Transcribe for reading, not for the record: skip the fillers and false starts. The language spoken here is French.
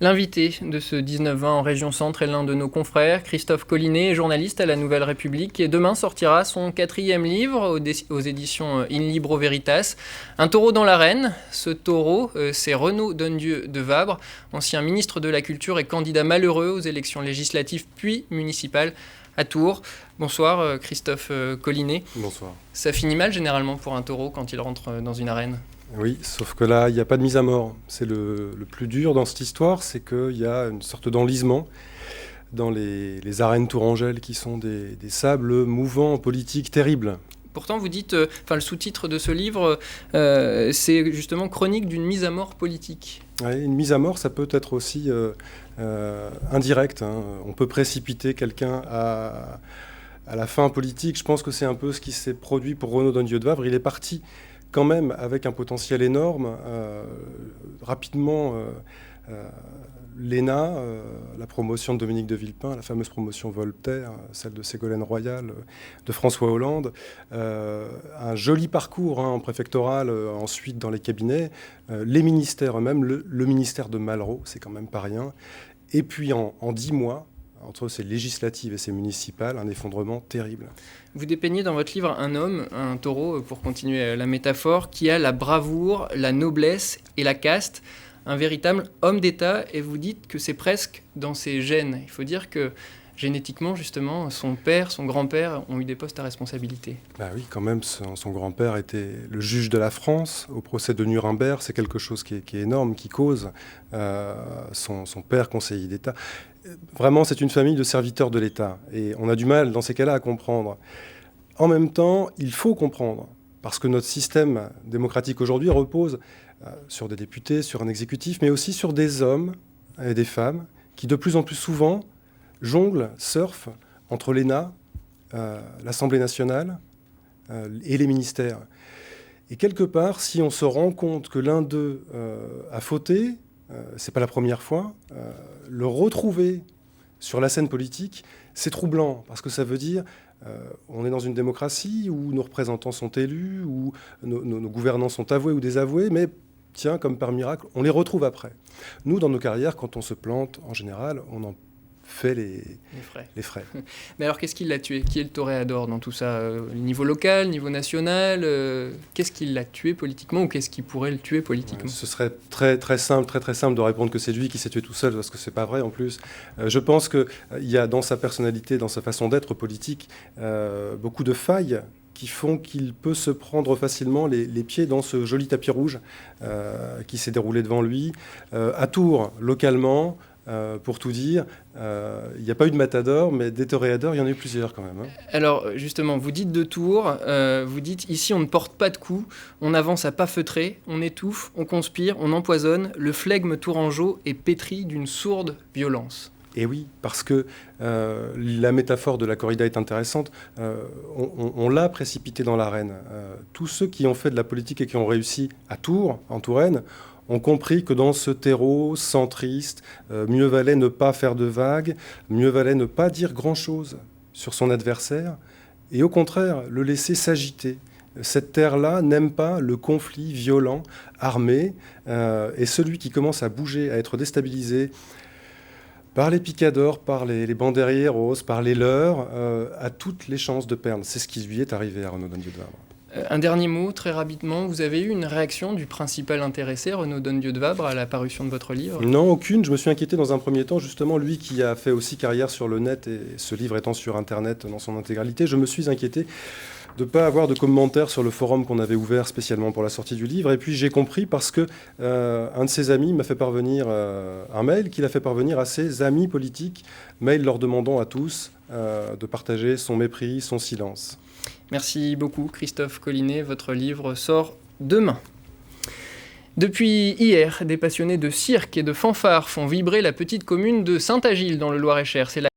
L'invité de ce 19-20 en région centre est l'un de nos confrères, Christophe Collinet, journaliste à la Nouvelle République, et demain sortira son 4e livre aux éditions In Libro Veritas, Un taureau dans l'arène. Ce taureau, c'est Renaud Donnedieu de Vabre, ancien ministre de la Culture et candidat malheureux aux élections législatives puis municipales à Tours. Bonsoir Christophe Collinet. Bonsoir. Ça finit mal généralement pour un taureau quand il rentre dans une arène. Oui, sauf que là, il n'y a pas de mise à mort. C'est le plus dur dans cette histoire, c'est qu'il y a une sorte d'enlisement dans les arènes tourangelles qui sont des sables mouvants politiques terribles. Pourtant, vous dites, le sous-titre de ce livre, c'est justement chronique d'une mise à mort politique. Ouais, une mise à mort, ça peut être aussi indirect. On peut précipiter quelqu'un à la fin politique. Je pense que c'est un peu ce qui s'est produit pour Renaud Donnedieu de Vabre. Il est parti quand même avec un potentiel énorme. Rapidement, l'ENA, la promotion de Dominique de Villepin, la fameuse promotion Voltaire, celle de Ségolène Royal, de François Hollande, un joli parcours en préfectoral, ensuite dans les cabinets, les ministères eux-mêmes, le ministère de Malraux, c'est quand même pas rien, et puis en 10 mois, entre ces législatives et ces municipales, un effondrement terrible. Vous dépeignez dans votre livre un homme, un taureau, pour continuer la métaphore, qui a la bravoure, la noblesse et la caste, un véritable homme d'État, et vous dites que c'est presque dans ses gènes. Il faut dire que génétiquement, justement, son père, son grand-père ont eu des postes à responsabilité. Bah oui, quand même, son grand-père était le juge de la France au procès de Nuremberg. C'est quelque chose qui est énorme, qui cause son père conseiller d'État. Vraiment, c'est une famille de serviteurs de l'État. Et on a du mal, dans ces cas-là, à comprendre. En même temps, il faut comprendre, parce que notre système démocratique aujourd'hui repose sur des députés, sur un exécutif, mais aussi sur des hommes et des femmes qui, de plus en plus souvent, jonglent, surfent entre l'ENA, l'Assemblée nationale et les ministères. Et quelque part, si on se rend compte que l'un d'eux a fauté, c'est pas la première fois, le retrouver sur la scène politique, c'est troublant, parce que ça veut dire on est dans une démocratie où nos représentants sont élus, où nos gouvernants sont avoués ou désavoués, mais tiens, comme par miracle, on les retrouve après. Nous, dans nos carrières, quand on se plante, en général, on en fait les frais. Mais alors, qu'est-ce qui l'a tué? Qui est le toréador dans tout ça? Niveau local, niveau national, qu'est-ce qui l'a tué politiquement ou qu'est-ce qui pourrait le tuer politiquement? Ce serait très simple de répondre que c'est lui qui s'est tué tout seul, parce que c'est pas vrai en plus. Je pense qu'il y a dans sa personnalité, dans sa façon d'être politique, beaucoup de failles qui font qu'il peut se prendre facilement les pieds dans ce joli tapis rouge qui s'est déroulé devant lui. À Tours, localement, pour tout dire, il n'y a pas eu de matador, mais des toréadors, il y en a eu plusieurs quand même. Alors justement, vous dites de Tours, vous dites ici on ne porte pas de coups, on avance à pas feutrer, on étouffe, on conspire, on empoisonne, le flegme tourangeau est pétri d'une sourde violence. Et oui, parce que la métaphore de la corrida est intéressante. On l'a précipité dans l'arène. Tous ceux qui ont fait de la politique et qui ont réussi à Tours, en Touraine, ont compris que dans ce terreau centriste, mieux valait ne pas faire de vagues, mieux valait ne pas dire grand-chose sur son adversaire, et au contraire, le laisser s'agiter. Cette terre-là n'aime pas le conflit violent, armé, et celui qui commence à bouger, à être déstabilisé par les picadors, par les banderilleros, par les leurs, a toutes les chances de perdre. C'est ce qui lui est arrivé à Renaud Donnedieu de Vabre. Un dernier mot, très rapidement. Vous avez eu une réaction du principal intéressé, Renaud Donnedieu de Vabre, à la parution de votre livre? Non, aucune. Je me suis inquiété dans un premier temps, justement, lui qui a fait aussi carrière sur le net, et ce livre étant sur Internet dans son intégralité, je me suis inquiété de ne pas avoir de commentaires sur le forum qu'on avait ouvert spécialement pour la sortie du livre. Et puis j'ai compris parce que un de ses amis m'a fait parvenir un mail qu'il a fait parvenir à ses amis politiques, mail leur demandant à tous de partager son mépris, son silence. Merci beaucoup Christophe Collinet, votre livre sort demain. Depuis hier, des passionnés de cirque et de fanfare font vibrer la petite commune de Saint-Agile dans le Loir-et-Cher. C'est la